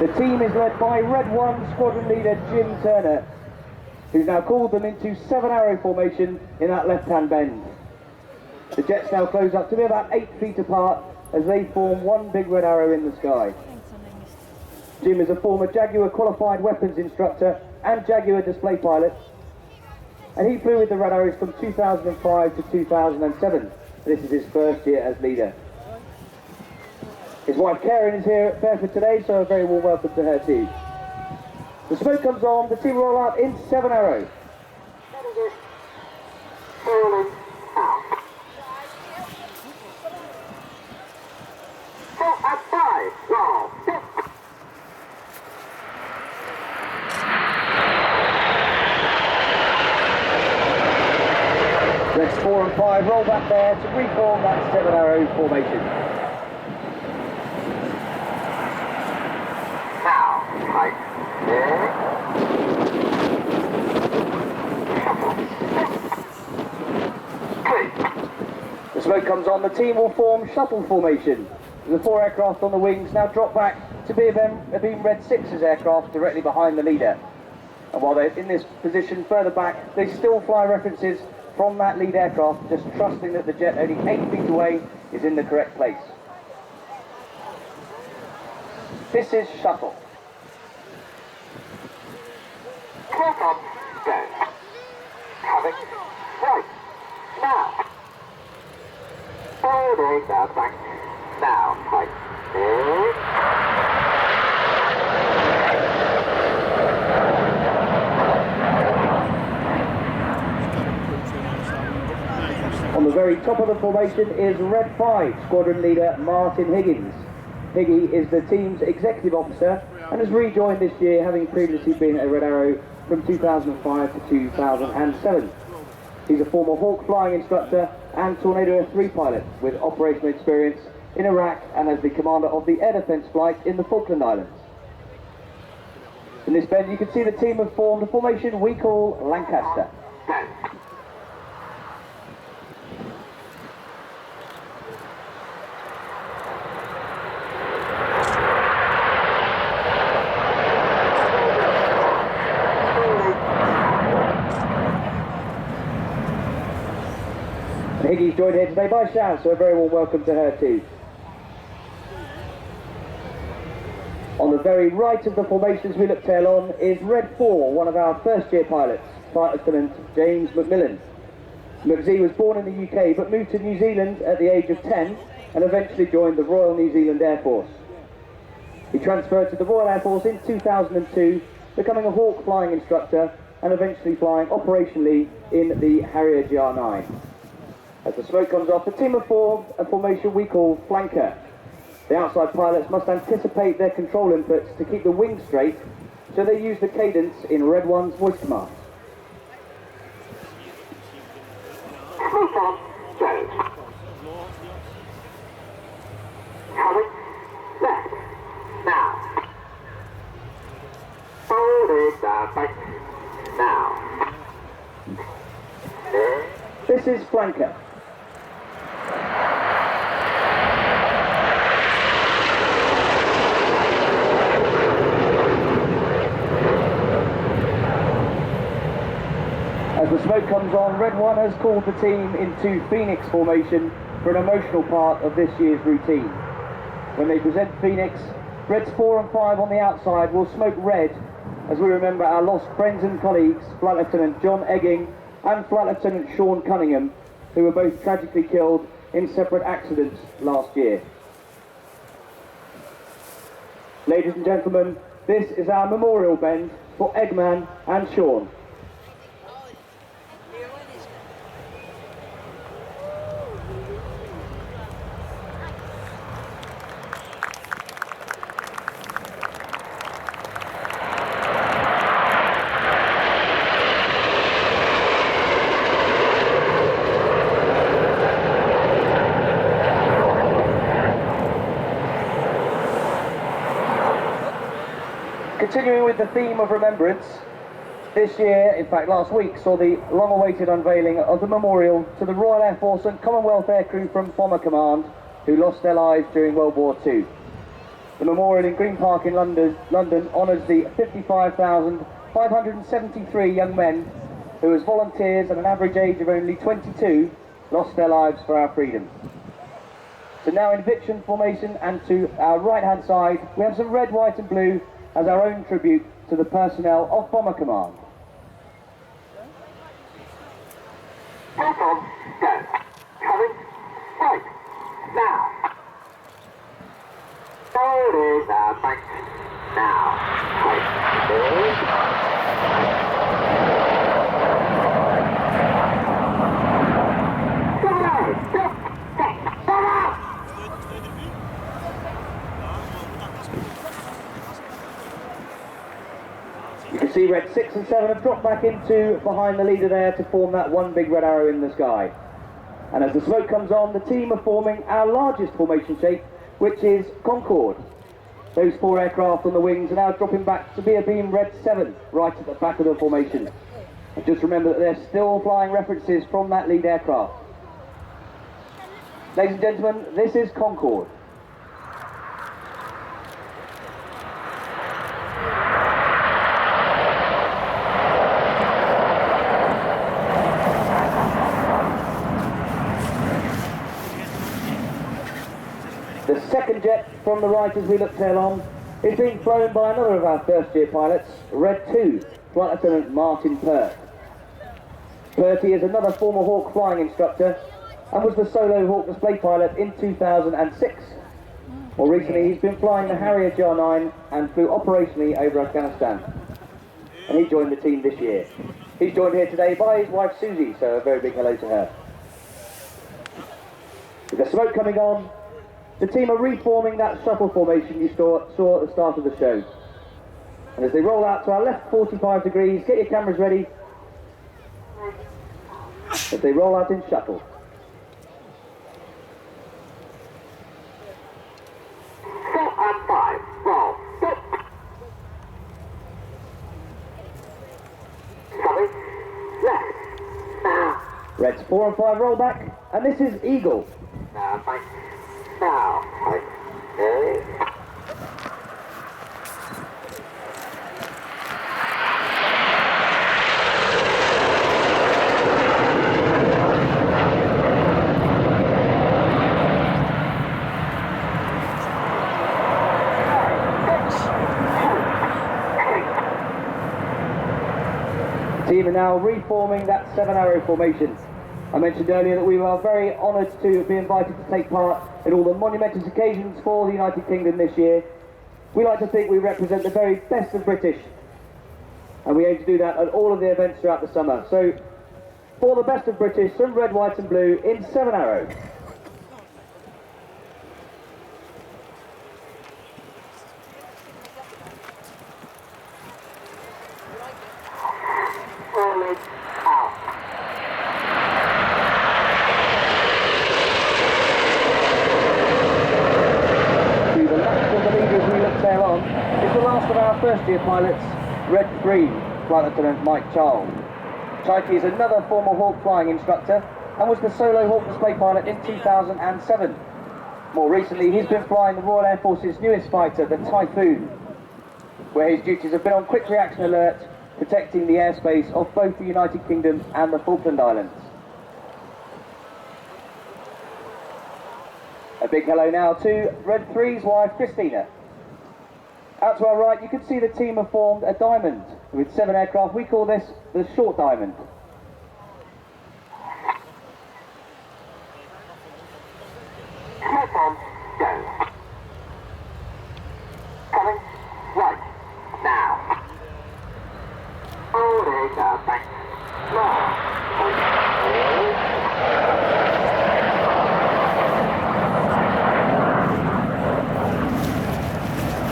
The team is led by Red 1 squadron leader Jim Turner, who's now called them into 7-arrow formation in that left-hand bend. The jets now close up to be about 8 feet apart as they form one big red arrow in the sky. Jim is a former Jaguar qualified weapons instructor and Jaguar display pilot, and he flew with the Red Arrows from 2005 to 2007. This is his first year as leader. His wife Karen is here at Fairford today, so a very warm welcome to her too. The smoke comes on, the team roll out in 7-arrow. Reds 4 and 5 roll back there to reform that 7-arrow formation. Now, right there. The smoke comes on, the team will form shuttle formation. The 4 aircraft on the wings now drop back to beam Red 6's aircraft directly behind the leader. And while they're in this position further back, they still fly references from that lead aircraft, just trusting that the jet only 8 feet away is in the correct place. This is shuttle. Clock on, go. Coming right now. Forward, down, back. Now, right there. On the very top of the formation is Red 5 squadron leader Martin Higgins. Higgy is the team's executive officer and has rejoined this year, having previously been a Red Arrow from 2005 to 2007. He's a former Hawk flying instructor and Tornado F3 pilot with operational experience in Iraq and as the commander of the air defence flight in the Falkland Islands. In this bend you can see the team have formed a formation we call Lancaster. Higgy's joined here today by Shan, so a very warm welcome to her too. On the very right of the formation as we look tail on is Red 4, one of our first year pilots, Flight Lieutenant James McMillan. McZ was born in the UK but moved to New Zealand at the age of 10 and eventually joined the Royal New Zealand Air Force. He transferred to the Royal Air Force in 2002, becoming a Hawk flying instructor and eventually flying operationally in the Harrier GR9. As the smoke comes off, the team have formed a formation we call flanker. The outside pilots must anticipate their control inputs to keep the wings straight, so they use the cadence in Red 1's voice command. Coming left now. Forward, down, back now. There. This is flanker. As the smoke comes on, Red 1 has called the team into Phoenix formation for an emotional part of this year's routine. When they present Phoenix, Reds 4 and 5 on the outside will smoke red as we remember our lost friends and colleagues, Flight Lieutenant John Egging and Flight Lieutenant Sean Cunningham, who were both tragically killed in separate accidents last year. Ladies and gentlemen, this is our memorial bend for Eggman and Sean. Continuing with the theme of remembrance, this year, in fact last week, saw the long-awaited unveiling of the memorial to the Royal Air Force and Commonwealth aircrew from Bomber Command who lost their lives during World War II. The memorial in Green Park in London honours the 55,573 young men who, as volunteers at an average age of only 22, lost their lives for our freedom. So now in Viction formation, and to our right-hand side, we have some red, white and blue as our own tribute to the personnel of Bomber Command. Half on, go. Coming, right, now. Forward, back, now. Right, You can see red 6 and 7 have dropped back into behind the leader there to form that one big red arrow in the sky. And as the smoke comes on, the team are forming our largest formation shape, which is Concorde. Those 4 aircraft on the wings are now dropping back to be a beam red 7 right at the back of the formation. And just remember that they're still flying references from that lead aircraft. Ladies and gentlemen, this is Concorde. The second jet from the right as we look tail on is being flown by another of our first year pilots, Red 2, Flight Lieutenant Martin Pert. Perty is another former Hawk flying instructor and was the solo Hawk display pilot in 2006. More recently he's been flying the Harrier JAR-9 and flew operationally over Afghanistan. And he joined the team this year. He's joined here today by his wife Susie, so a very big hello to her. With the smoke coming on, the team are reforming that shuttle formation you saw at the start of the show. And as they roll out to our left 45 degrees, get your cameras ready as they roll out in shuttle. Stop and 5, roll, stop. Coming, left, now. Reds 4 and 5 roll back, and this is Eagle. Now, back. Now, right, okay. The team are now reforming that 7-arrow formation. I mentioned earlier that we were very honoured to be invited to take part in all the monumentous occasions for the United Kingdom this year. We like to think we represent the very best of British, and we aim to do that at all of the events throughout the summer. So, for the best of British, some red, white and blue in 7-arrow. Forward, out. Is the last of our first year pilots, Red 3, Flight Lieutenant Mike Charles. Chaiki is another former Hawk flying instructor and was the solo Hawk display pilot in 2007. More recently he's been flying the Royal Air Force's newest fighter, the Typhoon, where his duties have been on quick reaction alert, protecting the airspace of both the United Kingdom and the Falkland Islands. A big hello now to Red 3's wife Christina. Out to our right, you can see the team have formed a diamond with 7 aircraft. We call this the short diamond. Come on, go. Coming, right, now. Forward, back, now.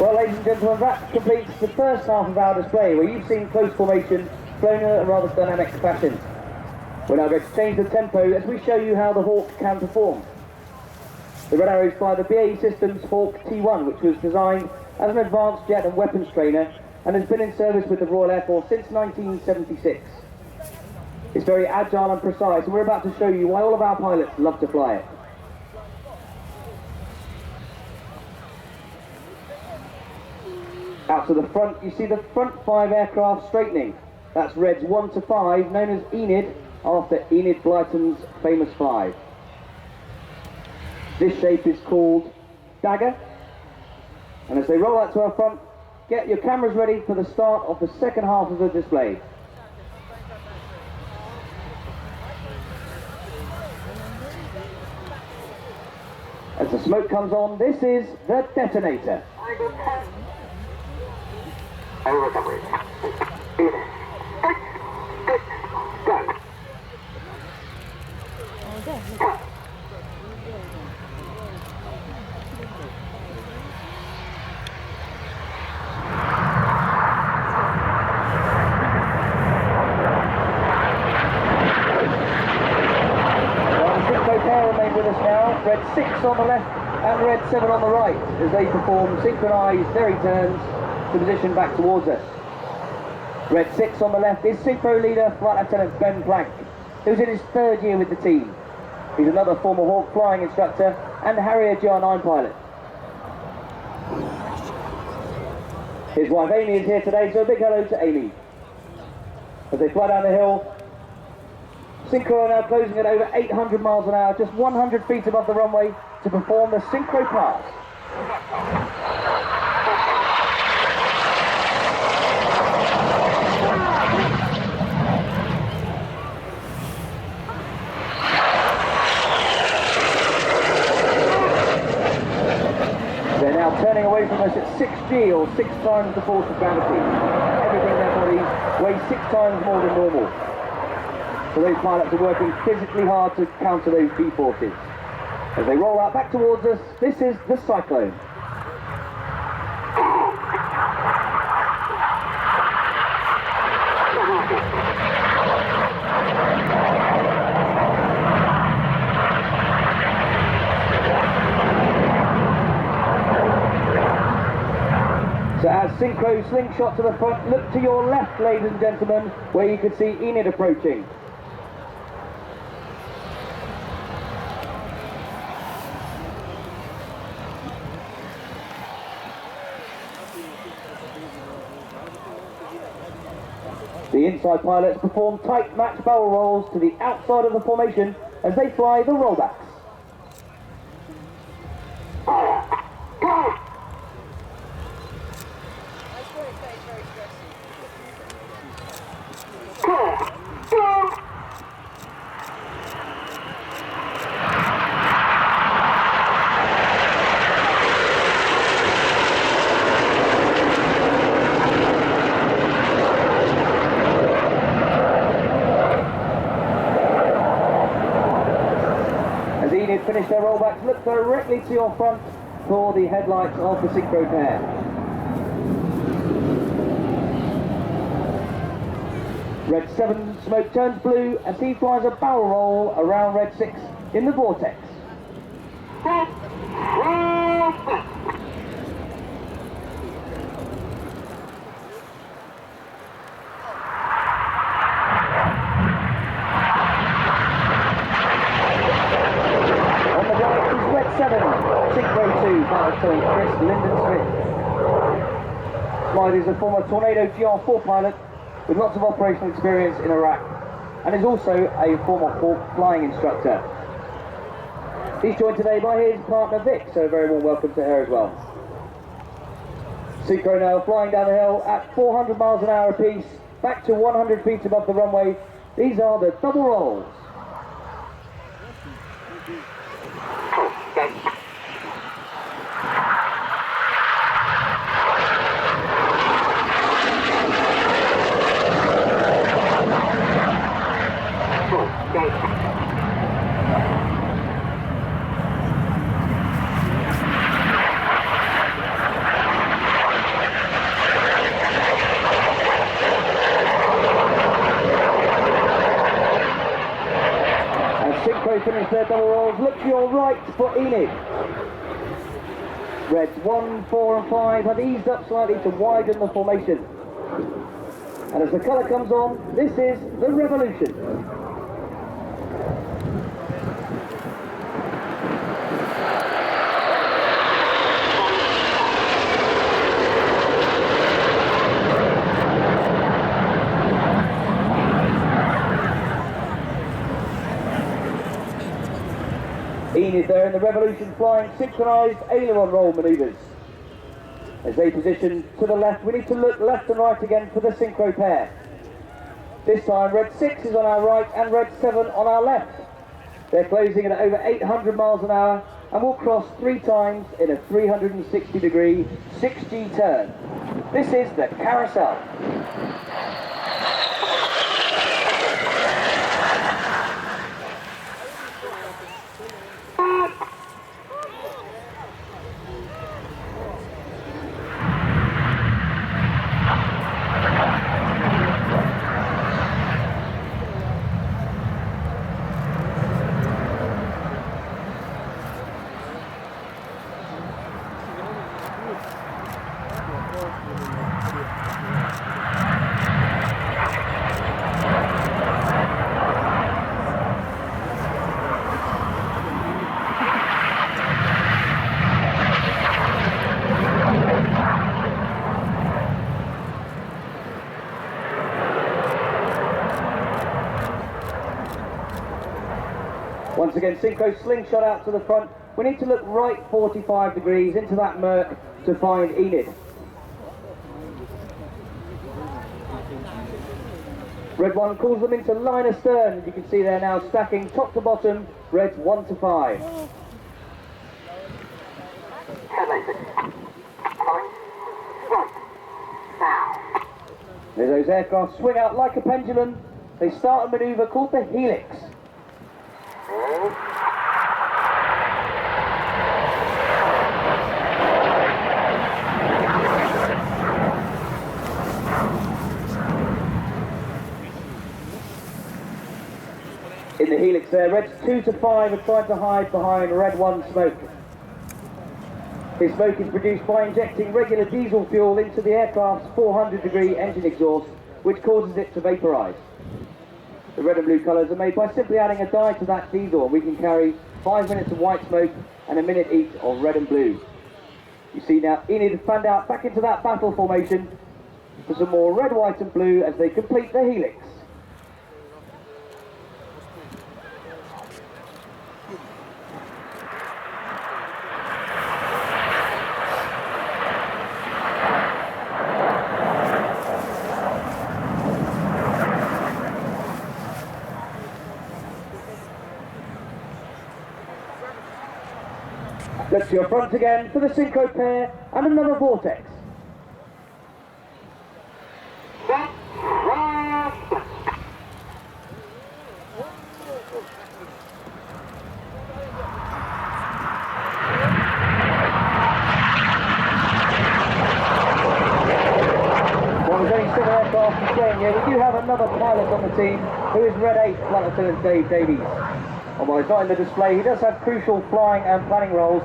Well, ladies and gentlemen, that completes the first half of our display, where you've seen close formation flown in a rather dynamic fashion. We're now going to change the tempo as we show you how the Hawk can perform. The red arrows fly the BAE Systems Hawk T1, which was designed as an advanced jet and weapons trainer and has been in service with the Royal Air Force since 1976. It's very agile and precise, and we're about to show you why all of our pilots love to fly it. Out to the front, you see the front 5 aircraft straightening. That's Reds 1 to 5, known as Enid, after Enid Blyton's famous 5. This shape is called Dagger. And as they roll out to our front, get your cameras ready for the start of the second half of the display. As the smoke comes on, this is the detonator. Recovery. Remain with us now. Red 6 on the left and Red 7 on the right as they perform synchronised very turns to position back towards us. Red 6 on the left is Synchro leader Flight Lieutenant Ben Plank, who's in his 3rd year with the team. He's another former Hawk flying instructor and Harrier GR9 pilot. His wife Amy is here today, so a big hello to Amy. As they fly down the hill, Synchro are now closing at over 800 miles an hour, just 100 feet above the runway to perform the Synchro pass. They're now turning away from us at 6G, or 6 times the force of gravity. Everything in their bodies weighs 6 times more than normal. So those pilots are working physically hard to counter those G-forces. As they roll out back towards us, this is the Cyclone. So as Synchro slingshot to the front, look to your left, ladies and gentlemen, where you can see Enid approaching. The inside pilots perform tight match barrel rolls to the outside of the formation as they fly the rollbacks. Finish their rollbacks, look directly to your front for the headlights of the Synchro pair. Red 7 smoke turns blue as he flies a barrel roll around Red 6 in the vortex. Smythe is a former Tornado GR4 pilot with lots of operational experience in Iraq and is also a former Hawk flying instructor. He's joined today by his partner Vic, so a very warm welcome to her as well. Synchro now flying down the hill at 400 miles an hour apiece, back to 100 feet above the runway. These are the double rolls. Finish their double rolls. Look to your right for Enid. Reds 1, 4 and 5 have eased up slightly to widen the formation. And as the colour comes on, this is the Revolution. Enid there in the Revolution flying synchronised aileron roll manoeuvres. As they position to the left, we need to look left and right again for the synchro pair. This time red 6 is on our right and red 7 on our left. They're closing at over 800 miles an hour and will cross 3 times in a 360-degree 6G turn. This is the carousel. Once again, synchro slingshot out to the front. We need to look right 45 degrees into that murk to find Enid. Red 1 calls them into line astern, and you can see they're now stacking top to bottom, reds 1 to 5. As those aircraft swing out like a pendulum, they start a manoeuvre called the helix. In the helix there, reds 2 to 5 are trying to hide behind red 1 smoke. His smoke is produced by injecting regular diesel fuel into the aircraft's 400-degree engine exhaust, which causes it to vaporise. The red and blue colours are made by simply adding a dye to that diesel, and we can carry 5 minutes of white smoke and a minute each of red and blue. You see now Enid fanned out back into that battle formation for some more red, white and blue as they complete the helix. Look to your front again for the synchro pair and another vortex. Well, there's only 7 aircraft staying here. We do have another pilot on the team who is Red 8 Flight Lieutenant Dave Davies. Although he's not in the display, he does have crucial flying and planning roles.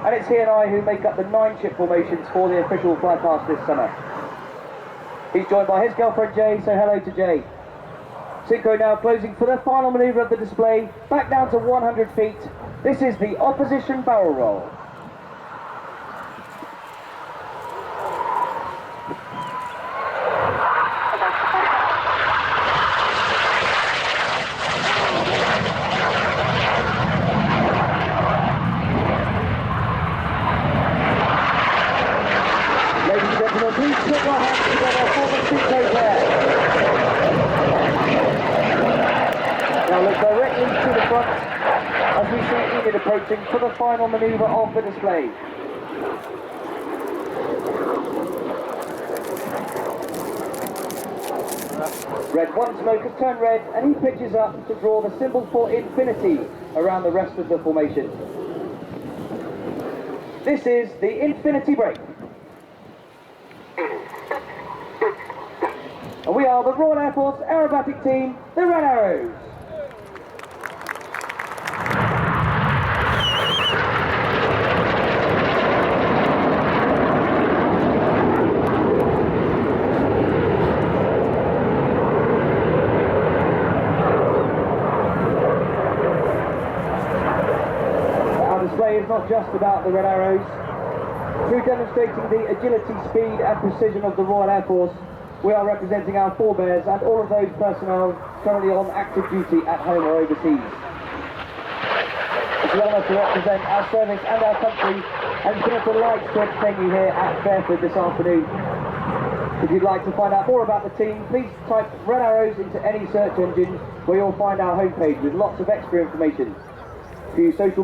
And it's he and I who make up the 9-ship formations for the official fly past this summer. He's joined by his girlfriend Jay, so hello to Jay. Synchro now closing for the final manoeuvre of the display, back down to 100 feet. This is the opposition barrel roll. Please put your hands together for the synchro pair. Now look directly to the front as we see Enid approaching for the final manoeuvre of the display. Red 1 smoke has turned red and he pitches up to draw the symbol for infinity around the rest of the formation. This is the infinity break. And we are the Royal Air Force aerobatic team, the Red Arrows. Our display is not just about the Red Arrows. Through demonstrating the agility, speed and precision of the Royal Air Force, we are representing our forebears and all of those personnel currently on active duty at home or overseas. It's an honour to represent our service and our country, and it's been a delight to entertain you here at Fairford this afternoon. If you'd like to find out more about the team, please type Red Arrows into any search engine where you'll find our homepage with lots of extra information. For you social